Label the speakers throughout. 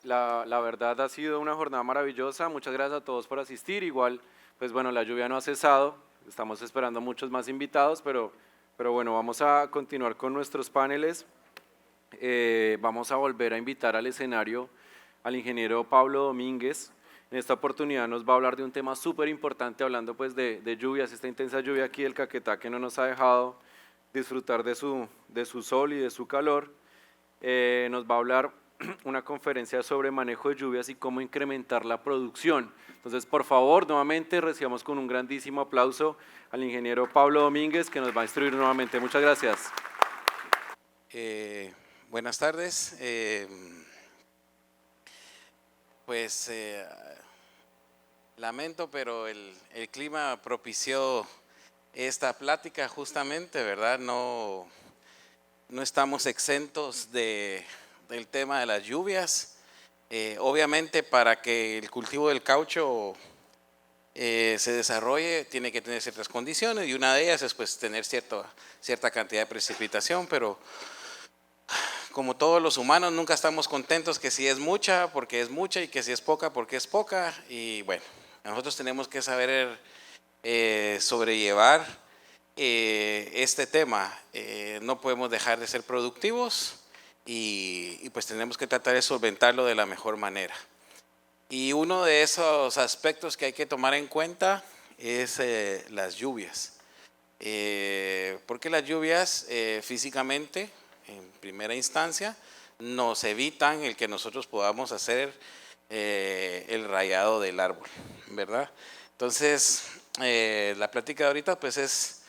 Speaker 1: la verdad ha sido una jornada maravillosa. Muchas gracias a todos por asistir. Igual, pues bueno, la lluvia no ha cesado. Estamos esperando muchos más invitados, pero bueno, vamos a continuar con nuestros paneles. Vamos a volver a invitar al escenario al ingeniero Pablo Domínguez. En esta oportunidad nos va a hablar de un tema súper importante, hablando pues de lluvias, esta intensa lluvia aquí del Caquetá que no nos ha dejado disfrutar de su sol y de su calor. Nos va a hablar una conferencia sobre manejo de lluvias y cómo incrementar la producción. Entonces, por favor, nuevamente recibamos con un grandísimo aplauso al ingeniero Pablo Domínguez, que nos va a instruir nuevamente. Muchas gracias.
Speaker 2: Buenas tardes. Lamento, pero el clima propició esta plática justamente, ¿verdad? No estamos exentos del tema de las lluvias. Obviamente, para que el cultivo del caucho se desarrolle, tiene que tener ciertas condiciones, y una de ellas es pues tener cierta cantidad de precipitación, pero como todos los humanos nunca estamos contentos que si es mucha porque es mucha y que si es poca porque es poca, y bueno, nosotros tenemos que saber sobrellevar este tema. No podemos dejar de ser productivos y pues tenemos que tratar de solventarlo de la mejor manera. Y uno de esos aspectos que hay que tomar en cuenta es las lluvias. Porque las lluvias físicamente, en primera instancia, nos evitan el que nosotros podamos hacer el rayado del árbol, ¿verdad? Entonces, la plática de ahorita pues es,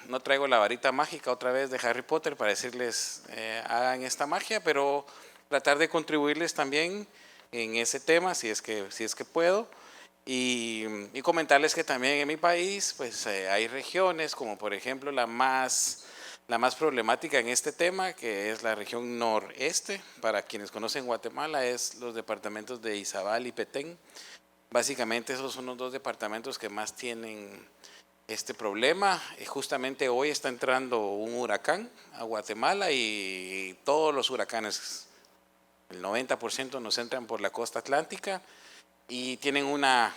Speaker 2: no traigo la varita mágica otra vez de Harry Potter para decirles hagan esta magia, pero tratar de contribuirles también en ese tema si es que puedo. Y comentarles que también en mi país pues hay regiones como por ejemplo la más problemática en este tema, que es la región noreste. Para quienes conocen Guatemala, es los departamentos de Izabal y Petén. Básicamente esos son los dos departamentos que más tienen este problema. Justamente hoy está entrando un huracán a Guatemala, y todos los huracanes, el 90% nos entran por la costa atlántica y tienen una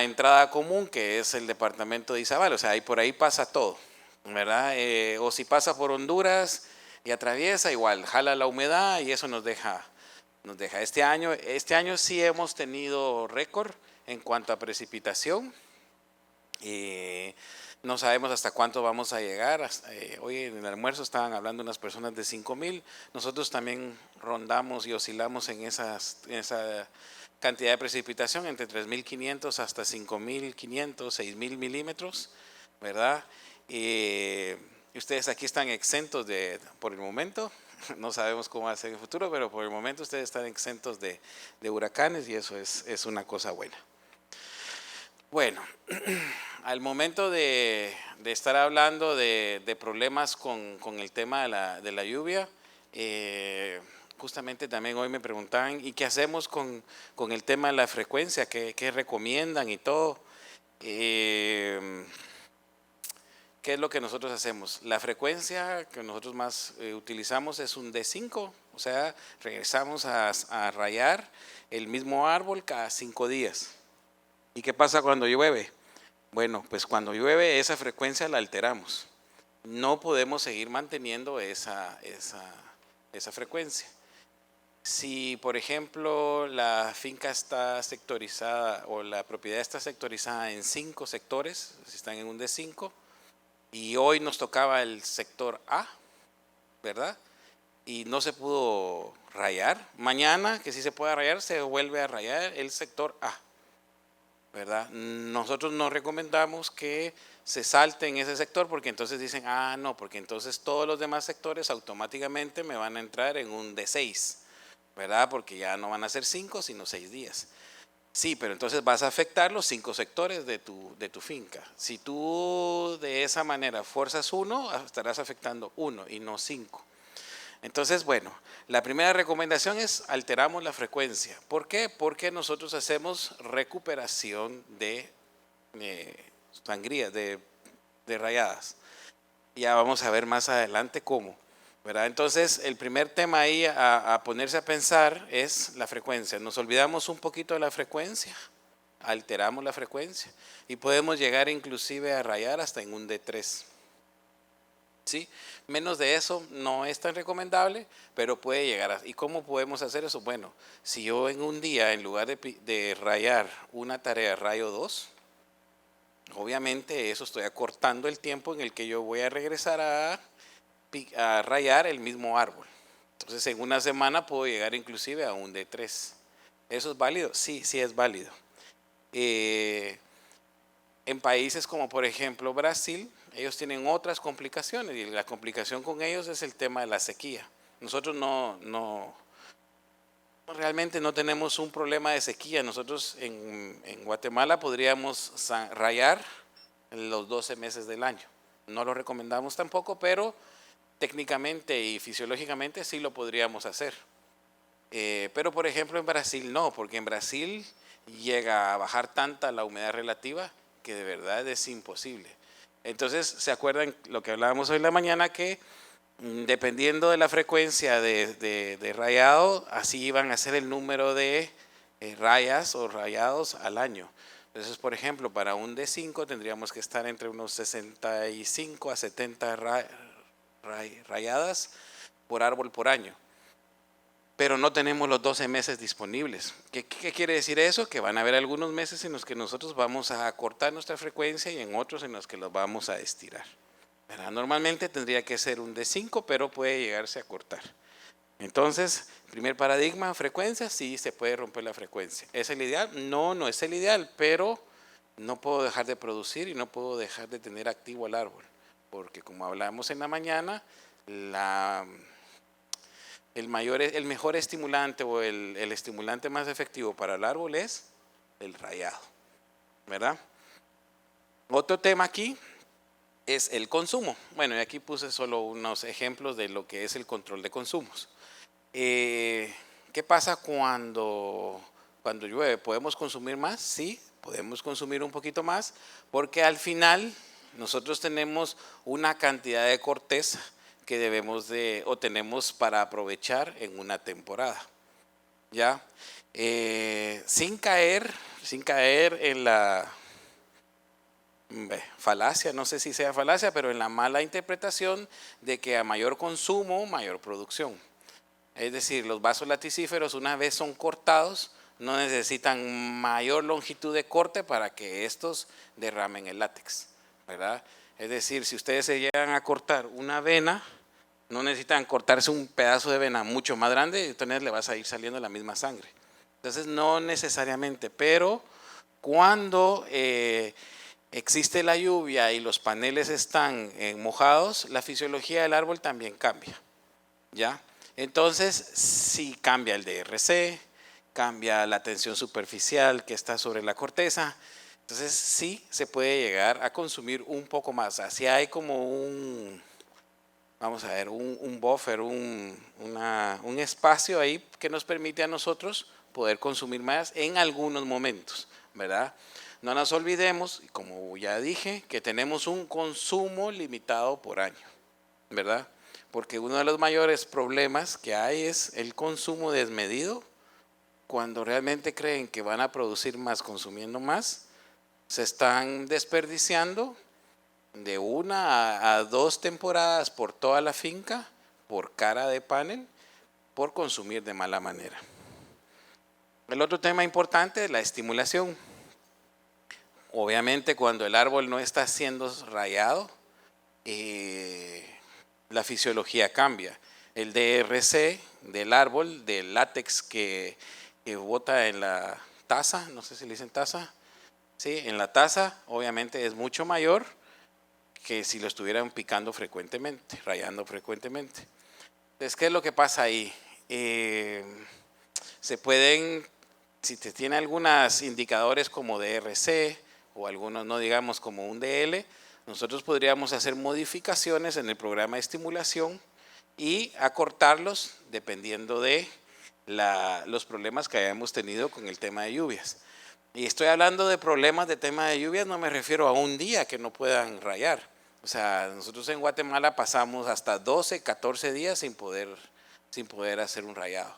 Speaker 2: entrada común, que es el departamento de Izabal. O sea, ahí por ahí pasa todo, ¿verdad? O si pasa por Honduras y atraviesa, igual jala la humedad y eso nos deja. Este año sí hemos tenido récord en cuanto a precipitación. No sabemos hasta cuánto vamos a llegar. Hoy en el almuerzo estaban hablando unas personas de 5,000. Nosotros también rondamos y oscilamos en esa cantidad de precipitación, entre 3.500 hasta 5.500, 6.000 milímetros, ¿verdad? Ustedes aquí están exentos por el momento. No sabemos cómo va a ser en el futuro, pero por el momento ustedes están exentos de huracanes, y eso es una cosa buena. Bueno, al momento de estar hablando de problemas con el tema de la lluvia, justamente también hoy me preguntaban, ¿y qué hacemos con el tema de la frecuencia? ¿Qué recomiendan y todo? ¿Qué es lo que nosotros hacemos? La frecuencia que nosotros más utilizamos es un D5, o sea, regresamos a rayar el mismo árbol cada 5 días. ¿Y qué pasa cuando llueve? Bueno, pues cuando llueve esa frecuencia la alteramos. No podemos seguir manteniendo esa frecuencia. Si, por ejemplo, la finca está sectorizada o la propiedad está sectorizada en 5 sectores, si están en un D5, y hoy nos tocaba el sector A, ¿verdad? Y no se pudo rayar. Mañana, que sí se pueda rayar, se vuelve a rayar el sector A, ¿verdad? Nosotros no recomendamos que se salte en ese sector, porque entonces dicen, no, porque entonces todos los demás sectores automáticamente me van a entrar en un D6, ¿verdad? Porque ya no van a ser 5, sino 6 días. Sí, pero entonces vas a afectar los 5 sectores de tu finca. Si tú de esa manera fuerzas 1, estarás afectando 1 y no 5. Entonces, bueno, la primera recomendación es alteramos la frecuencia. ¿Por qué? Porque nosotros hacemos recuperación de sangrías, de rayadas. Ya vamos a ver más adelante cómo. ¿verdad? Entonces, el primer tema ahí a ponerse a pensar es la frecuencia. Nos olvidamos un poquito de la frecuencia, alteramos la frecuencia y podemos llegar inclusive a rayar hasta en un D3. ¿Sí? Menos de eso no es tan recomendable, pero puede llegar a... ¿Y cómo podemos hacer eso? Bueno, si yo en un día, en lugar de rayar una tarea, rayo 2, obviamente eso estoy acortando el tiempo en el que yo voy a regresar a rayar el mismo árbol. Entonces en una semana puedo llegar inclusive a un D3. ¿Eso es válido? Sí, sí es válido. En países como por ejemplo Brasil, ellos tienen otras complicaciones y la complicación con ellos es el tema de la sequía. Nosotros realmente no tenemos un problema de sequía. Nosotros en Guatemala podríamos rayar los 12 meses del año. No lo recomendamos tampoco, pero técnicamente y fisiológicamente sí lo podríamos hacer. Pero por ejemplo en Brasil no, porque en Brasil llega a bajar tanta la humedad relativa que de verdad es imposible. Entonces, ¿se acuerdan lo que hablábamos hoy en la mañana? Que dependiendo de la frecuencia de rayado, así iban a ser el número de rayas o rayados al año. Entonces, por ejemplo, para un D5 tendríamos que estar entre unos 65 a 70 rayadas por árbol por año. Pero no tenemos los 12 meses disponibles. ¿Qué quiere decir eso? Que van a haber algunos meses en los que nosotros vamos a acortar nuestra frecuencia y en otros en los que los vamos a estirar. ¿Verdad? Normalmente tendría que ser un D5, pero puede llegarse a cortar. Entonces, primer paradigma, frecuencia, sí se puede romper la frecuencia. ¿Es el ideal? No, no es el ideal, pero no puedo dejar de producir y no puedo dejar de tener activo el árbol. Porque como hablamos en la mañana, el mejor estimulante o el estimulante más efectivo para el árbol es el rayado, ¿verdad? Otro tema aquí es el consumo. Bueno, y aquí puse solo unos ejemplos de lo que es el control de consumos. ¿Qué pasa cuando llueve? ¿Podemos consumir más? Sí, podemos consumir un poquito más, porque al final nosotros tenemos una cantidad de corteza que debemos o tenemos para aprovechar en una temporada, ¿ya? Sin caer en la falacia, no sé si sea falacia, pero en la mala interpretación de que a mayor consumo, mayor producción. Es decir, los vasos laticíferos una vez son cortados, no necesitan mayor longitud de corte para que estos derramen el látex, ¿verdad? Es decir, si ustedes se llegan a cortar una vena, no necesitan cortarse un pedazo de vena mucho más grande, entonces le vas a ir saliendo la misma sangre. Entonces no necesariamente, pero cuando existe la lluvia y los paneles están mojados, la fisiología del árbol también cambia, ¿ya? Entonces sí cambia el DRC, cambia la tensión superficial que está sobre la corteza. Entonces sí se puede llegar a consumir un poco más. Así hay como un buffer, un espacio ahí que nos permite a nosotros poder consumir más en algunos momentos, ¿verdad? No nos olvidemos, como ya dije, que tenemos un consumo limitado por año, ¿verdad? Porque uno de los mayores problemas que hay es el consumo desmedido. Cuando realmente creen que van a producir más consumiendo más, se están desperdiciando de 1 a 2 temporadas por toda la finca, por cara de panel, por consumir de mala manera. El otro tema importante es la estimulación. Obviamente cuando el árbol no está siendo rayado, la fisiología cambia. El DRC del árbol, del látex que bota en la taza, no sé si le dicen taza, sí, en la taza obviamente es mucho mayor que si lo estuvieran picando frecuentemente, rayando frecuentemente. Entonces, ¿qué es lo que pasa ahí? Se pueden, si te tiene algunos indicadores como DRC o algunos no digamos como un DL, nosotros podríamos hacer modificaciones en el programa de estimulación y acortarlos dependiendo de los problemas que hayamos tenido con el tema de lluvias. Y estoy hablando de problemas de tema de lluvias, no me refiero a un día que no puedan rayar. O sea, nosotros en Guatemala pasamos hasta 12, 14 días sin poder hacer un rayado.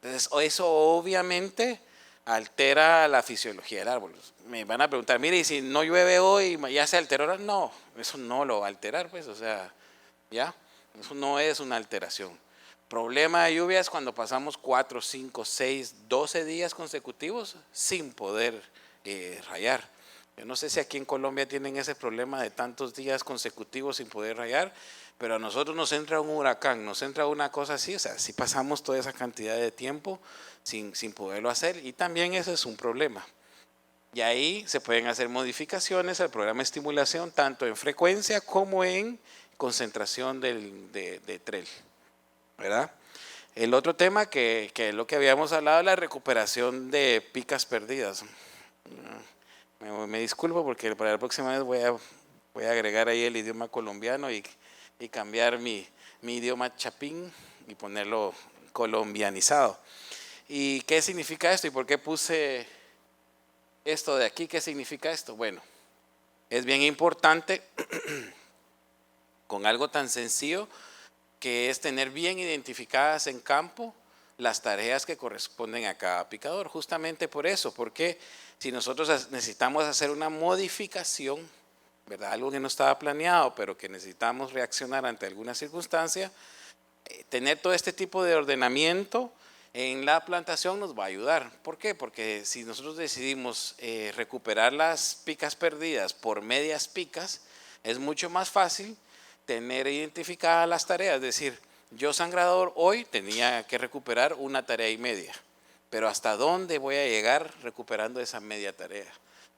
Speaker 2: Entonces, eso obviamente altera la fisiología del árbol. Me van a preguntar, mire, ¿y si no llueve hoy, ya se alteró? No, eso no lo va a alterar, pues, o sea, ya, eso no es una alteración. Problema de lluvia es cuando pasamos 4, 5, 6, 12 días consecutivos sin poder rayar. Yo no sé si aquí en Colombia tienen ese problema de tantos días consecutivos sin poder rayar, pero a nosotros nos entra un huracán, nos entra una cosa así, o sea, si pasamos toda esa cantidad de tiempo sin poderlo hacer, y también ese es un problema. Y ahí se pueden hacer modificaciones al programa de estimulación, tanto en frecuencia como en concentración de TREL, ¿verdad? El otro tema que es lo que habíamos hablado, la recuperación de picas perdidas. Me disculpo porque para la próxima vez voy a agregar ahí el idioma colombiano y cambiar mi idioma chapín y ponerlo colombianizado. ¿Y qué significa esto? ¿Y por qué puse esto de aquí? ¿Qué significa esto? Bueno, es bien importante con algo tan sencillo que es tener bien identificadas en campo las tareas que corresponden a cada picador. Justamente por eso, porque si nosotros necesitamos hacer una modificación, ¿verdad? Algo que no estaba planeado, pero que necesitamos reaccionar ante alguna circunstancia, tener todo este tipo de ordenamiento en la plantación nos va a ayudar. ¿Por qué? Porque si nosotros decidimos recuperar las picas perdidas por medias picas, es mucho más fácil tener identificadas las tareas. Es decir, yo sangrador hoy tenía que recuperar una tarea y media, pero ¿hasta dónde voy a llegar recuperando esa media tarea?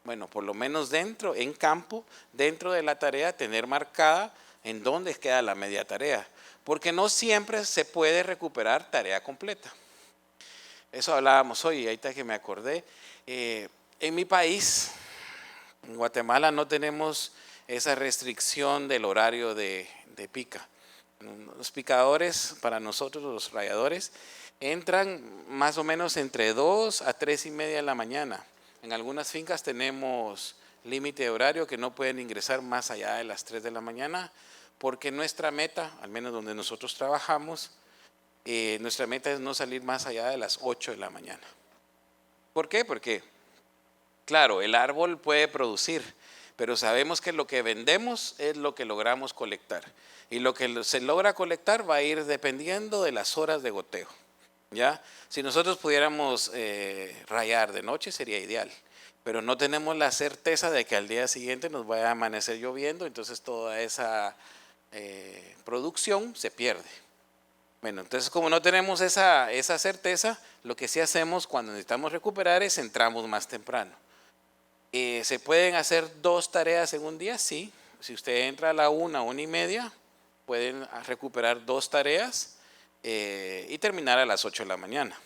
Speaker 2: Bueno, por lo menos dentro, en campo, dentro de la tarea, tener marcada en dónde queda la media tarea, porque no siempre se puede recuperar tarea completa. Eso hablábamos hoy, ahorita que me acordé. En mi país, en Guatemala, no tenemos esa restricción del horario de pica. Los picadores, para nosotros los rayadores, entran más o menos entre 2 a 3 y media de la mañana. En algunas fincas tenemos límite de horario que no pueden ingresar más allá de las 3 de la mañana, porque nuestra meta, al menos donde nosotros trabajamos, nuestra meta es no salir más allá de las 8 de la mañana. ¿Por qué? Porque, claro, el árbol puede producir, pero sabemos que lo que vendemos es lo que logramos colectar. Y lo que se logra colectar va a ir dependiendo de las horas de goteo. ¿Ya? Si nosotros pudiéramos rayar de noche sería ideal, pero no tenemos la certeza de que al día siguiente nos vaya a amanecer lloviendo, entonces toda esa producción se pierde. Bueno, entonces como no tenemos esa certeza, lo que sí hacemos cuando necesitamos recuperar es entramos más temprano. ¿Se pueden hacer 2 tareas en un día? Sí. Si usted entra a la 1 y media, pueden recuperar 2 tareas y terminar a las 8 de la mañana.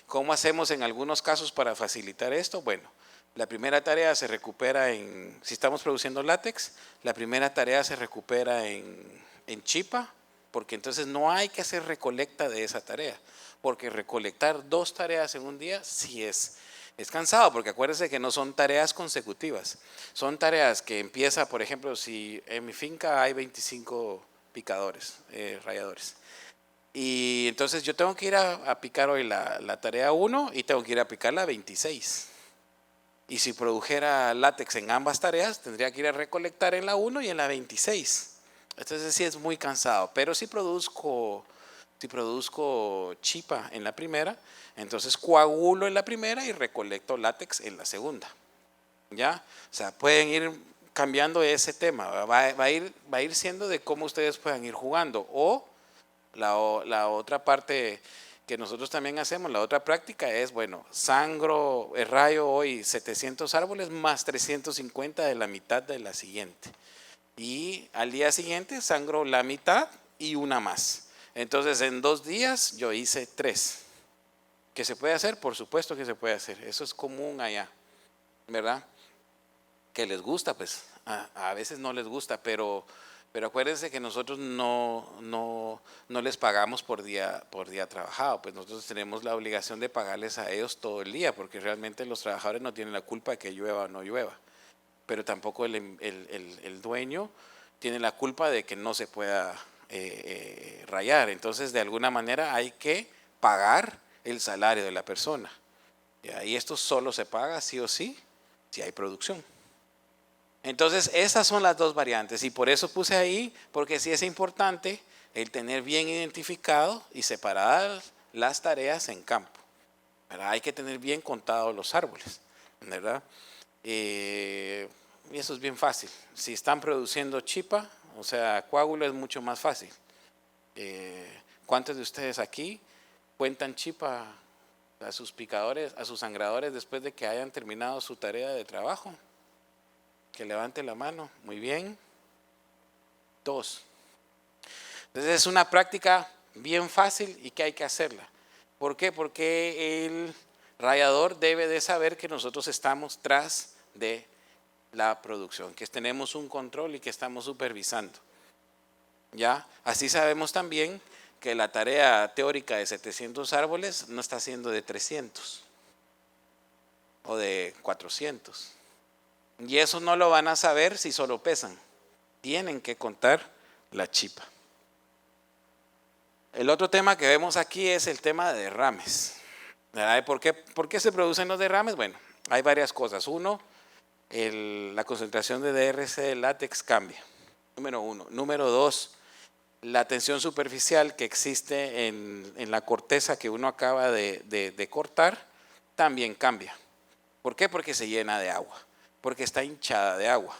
Speaker 2: ¿Cómo hacemos en algunos casos para facilitar esto? Bueno, la primera tarea se recupera si estamos produciendo látex, la primera tarea se recupera en chipa, porque entonces no hay que hacer recolecta de esa tarea, porque recolectar 2 tareas en un día sí es cansado, porque acuérdense que no son tareas consecutivas, son tareas que empieza, por ejemplo, si en mi finca hay 25 picadores, rayadores, y entonces yo tengo que ir a picar hoy la tarea 1 y tengo que ir a picar la 26. Y si produjera látex en ambas tareas, tendría que ir a recolectar en la 1 y en la 26. Entonces sí es muy cansado, pero si produzco chipa en la primera, entonces coagulo en la primera y recolecto látex en la segunda. ¿Ya? O sea, pueden ir cambiando ese tema, va a ir siendo de cómo ustedes puedan ir jugando. O la otra parte que nosotros también hacemos, la otra práctica es, bueno, sangro, rayo hoy 700 árboles más 350 de la mitad de la siguiente. Y al día siguiente sangro la mitad y una más. Entonces en 2 días yo hice 3. ¿Qué se puede hacer? Por supuesto que se puede hacer. Eso es común allá, ¿verdad? Que les gusta, pues a veces no les gusta, pero acuérdense que nosotros no les pagamos por día trabajado, pues nosotros tenemos la obligación de pagarles a ellos todo el día, porque realmente los trabajadores no tienen la culpa de que llueva o no llueva, pero tampoco el dueño tiene la culpa de que no se pueda rayar. Entonces, de alguna manera hay que pagar el salario de la persona. Y esto solo se paga sí o sí si hay producción. Entonces, esas son las dos variantes y por eso puse ahí, porque sí es importante el tener bien identificado y separadas las tareas en campo. ¿Verdad? Hay que tener bien contados los árboles, ¿verdad? Y eso es bien fácil. Si están produciendo chipa, o sea, coágulo, es mucho más fácil. ¿Cuántos de ustedes aquí cuentan chipa a sus picadores, a sus sangradores después de que hayan terminado su tarea de trabajo? Que levante la mano. Muy bien. 2. Entonces es una práctica bien fácil y que hay que hacerla. ¿Por qué? Porque el rayador debe de saber que nosotros estamos tras de la producción, que tenemos un control y que estamos supervisando. ¿Ya? Así sabemos también que la tarea teórica de 700 árboles no está siendo de 300 o de 400. Y eso no lo van a saber si solo pesan. Tienen que contar la chipa. El otro tema que vemos aquí es el tema de derrames. ¿Por qué se producen los derrames? Bueno, hay varias cosas. Uno, la concentración de DRC del látex cambia. Número 1. Número 2, la tensión superficial que existe en la corteza que uno acaba de cortar también cambia. ¿Por qué? Porque se llena de agua, porque está hinchada de agua.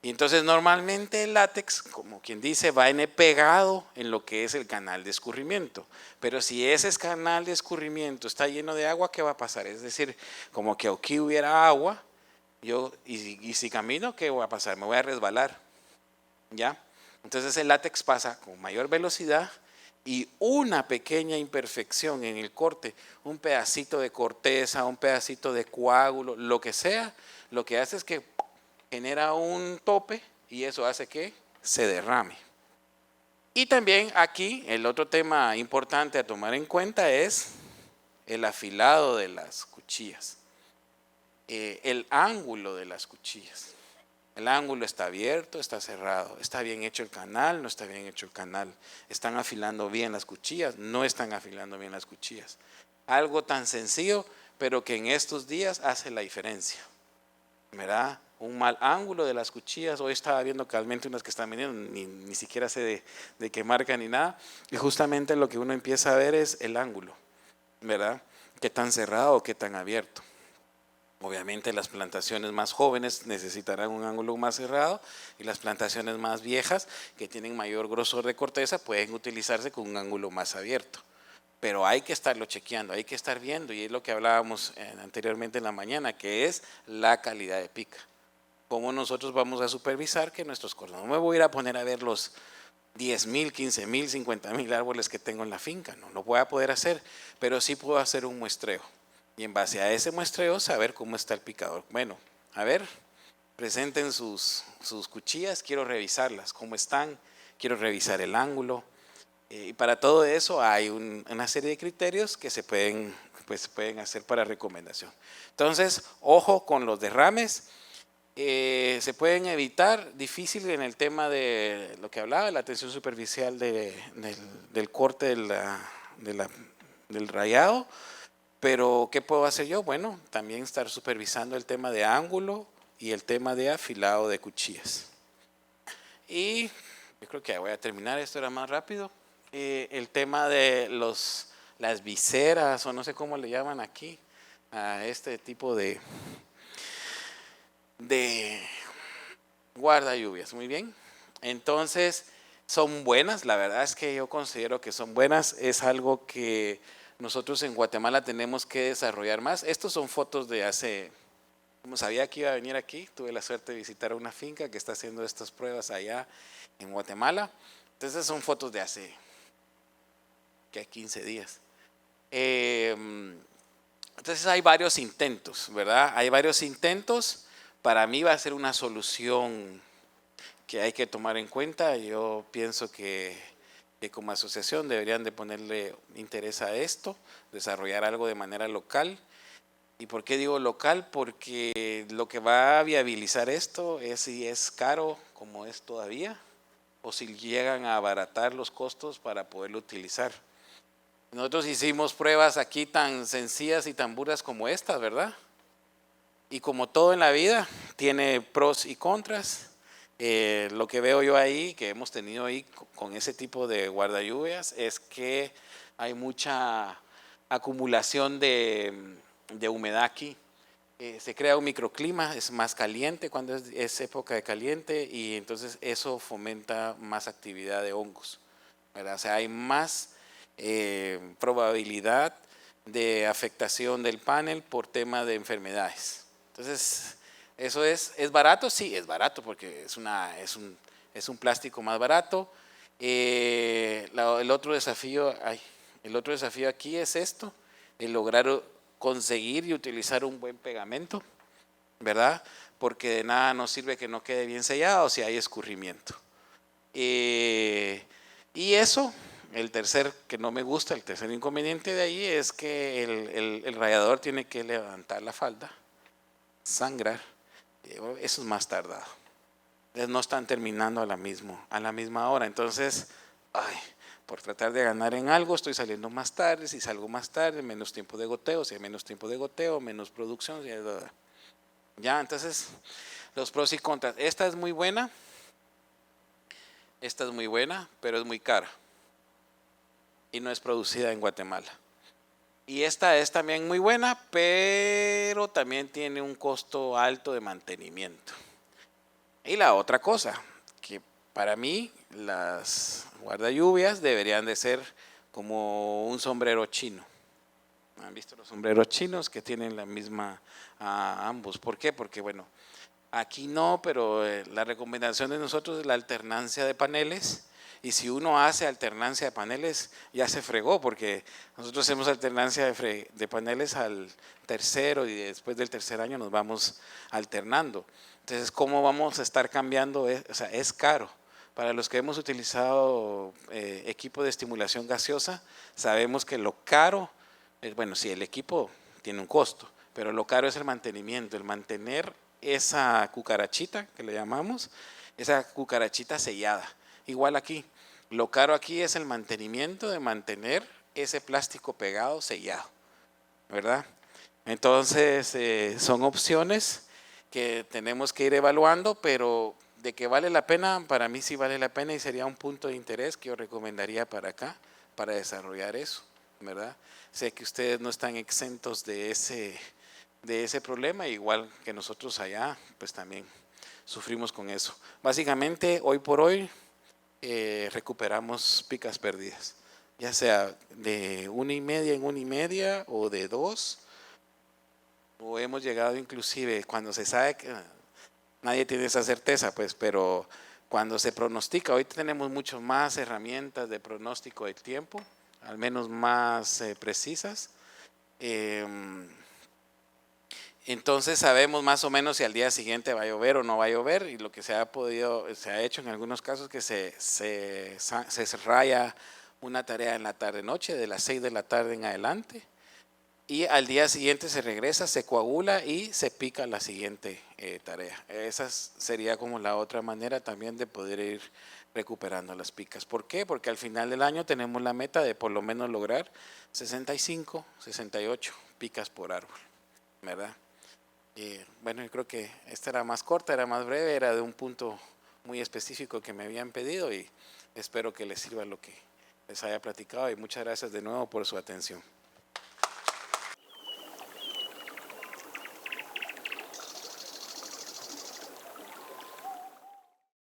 Speaker 2: Y entonces normalmente el látex, como quien dice, va pegado en lo que es el canal de escurrimiento. Pero si ese canal de escurrimiento está lleno de agua, ¿qué va a pasar? Es decir, como que aquí hubiera agua, y si camino, ¿qué va a pasar? Me voy a resbalar. ¿Ya? Entonces el látex pasa con mayor velocidad y una pequeña imperfección en el corte, un pedacito de corteza, un pedacito de coágulo, lo que sea, lo que hace es que genera un tope y eso hace que se derrame. Y también aquí el otro tema importante a tomar en cuenta es el afilado de las cuchillas, el ángulo de las cuchillas. El ángulo está abierto, está cerrado, está bien hecho el canal, no está bien hecho el canal, están afilando bien las cuchillas, no están afilando bien las cuchillas. Algo tan sencillo, pero que en estos días hace la diferencia, ¿verdad? Un mal ángulo de las cuchillas. Hoy estaba viendo casualmente unas que están vendiendo, ni siquiera sé de qué marca ni nada, y justamente lo que uno empieza a ver es el ángulo, ¿verdad? Qué tan cerrado o qué tan abierto. Obviamente las plantaciones más jóvenes necesitarán un ángulo más cerrado y las plantaciones más viejas que tienen mayor grosor de corteza pueden utilizarse con un ángulo más abierto. Pero hay que estarlo chequeando, hay que estar viendo, y es lo que hablábamos anteriormente en la mañana, que es la calidad de pica. Cómo nosotros vamos a supervisar que nuestros cortes, no me voy a ir a poner a ver los 10,000, 15,000, 50,000 árboles que tengo en la finca, no lo voy a poder hacer, pero sí puedo hacer un muestreo. Y en base a ese muestreo saber cómo está el picador. Bueno, a ver, presenten sus cuchillas, quiero revisarlas, cómo están, quiero revisar el ángulo. Y para todo eso hay una serie de criterios que se pueden hacer para recomendación. Entonces, ojo con los derrames. Se pueden evitar, difícil en el tema de lo que hablaba, la tensión superficial del corte del rayado. Pero, ¿qué puedo hacer yo? Bueno, también estar supervisando el tema de ángulo y el tema de afilado de cuchillas. Y yo creo que voy a terminar, esto era más rápido. El tema de las viseras, o no sé cómo le llaman aquí, a este tipo de guarda lluvias, muy bien. Entonces, son buenas, la verdad es que yo considero que son buenas, es algo que nosotros en Guatemala tenemos que desarrollar más. Estos son fotos de hace, como sabía que iba a venir aquí, tuve la suerte de visitar una finca que está haciendo estas pruebas allá en Guatemala. Entonces son fotos de hace 15 días. Entonces hay varios intentos, ¿verdad? Hay varios intentos. Para mí va a ser una solución que hay que tomar en cuenta. Yo pienso que como asociación deberían de ponerle interés a esto, desarrollar algo de manera local. ¿Y por qué digo local? Porque lo que va a viabilizar esto es, si es caro como es todavía, o si llegan a abaratar los costos para poderlo utilizar. Nosotros hicimos pruebas aquí tan sencillas y tan burdas como estas, ¿verdad? Y como todo en la vida, tiene pros y contras. Lo que veo yo ahí, que hemos tenido ahí con ese tipo de guardalluvias, es que hay mucha acumulación de humedad aquí. Se crea un microclima, es más caliente cuando es época de caliente y entonces eso fomenta más actividad de hongos, ¿verdad? O sea, hay más probabilidad de afectación del panel por tema de enfermedades. Entonces, eso es barato, sí, es barato porque es un plástico más barato. El otro desafío aquí es esto, el lograr conseguir y utilizar un buen pegamento, ¿verdad? Porque de nada nos sirve que no quede bien sellado si hay escurrimiento. Y eso, el tercer que no me gusta, el tercer inconveniente de ahí es que el rallador tiene que levantar la falda, sangrar, eso es más tardado. No están terminando a la misma hora, entonces, por tratar de ganar en algo, estoy saliendo más tarde, si salgo más tarde, menos tiempo de goteo, si hay menos tiempo de goteo, menos producción, ya, entonces, los pros y contras. Esta es muy buena, pero es muy cara y no es producida en Guatemala. Y esta es también muy buena, pero también tiene un costo alto de mantenimiento. Y la otra cosa, que para mí las guardalluvias deberían de ser como un sombrero chino. ¿Han visto los sombreros chinos que tienen la misma ambos? ¿Por qué? Porque bueno, aquí no, pero la recomendación de nosotros es la alternancia de paneles. Y si uno hace alternancia de paneles, ya se fregó, porque nosotros hacemos alternancia de paneles al tercero y después del tercer año nos vamos alternando. Entonces, ¿cómo vamos a estar cambiando? O sea, es caro. Para los que hemos utilizado equipo de estimulación gaseosa, sabemos que lo caro, bueno, sí, el equipo tiene un costo, pero lo caro es el mantenimiento, el mantener esa cucarachita que le llamamos, esa cucarachita sellada. Igual aquí, lo caro aquí es el mantenimiento de mantener ese plástico pegado, sellado, ¿verdad? Entonces, son opciones que tenemos que ir evaluando, pero de que vale la pena, para mí sí vale la pena y sería un punto de interés que yo recomendaría para acá, para desarrollar eso, ¿verdad? Sé que ustedes no están exentos de ese problema, igual que nosotros allá, pues también sufrimos con eso. Básicamente, hoy por hoy, recuperamos picas perdidas, ya sea de 1,5 en 1,5 o de 2, o hemos llegado inclusive cuando se sabe que nadie tiene esa certeza, pues, pero cuando se pronostica, hoy tenemos mucho más herramientas de pronóstico del tiempo, al menos más precisas. Entonces sabemos más o menos si al día siguiente va a llover o no va a llover, y lo que se ha hecho en algunos casos que se raya una tarea en la tarde-noche, de las 6 de la tarde en adelante, y al día siguiente se regresa, se coagula y se pica la siguiente tarea. Esa sería como la otra manera también de poder ir recuperando las picas. ¿Por qué? Porque al final del año tenemos la meta de por lo menos lograr 65, 68 picas por árbol, ¿verdad? Bueno, yo creo que esta era más corta, era más breve, era de un punto muy específico que me habían pedido y espero que les sirva lo que les haya platicado y muchas gracias de nuevo por su atención.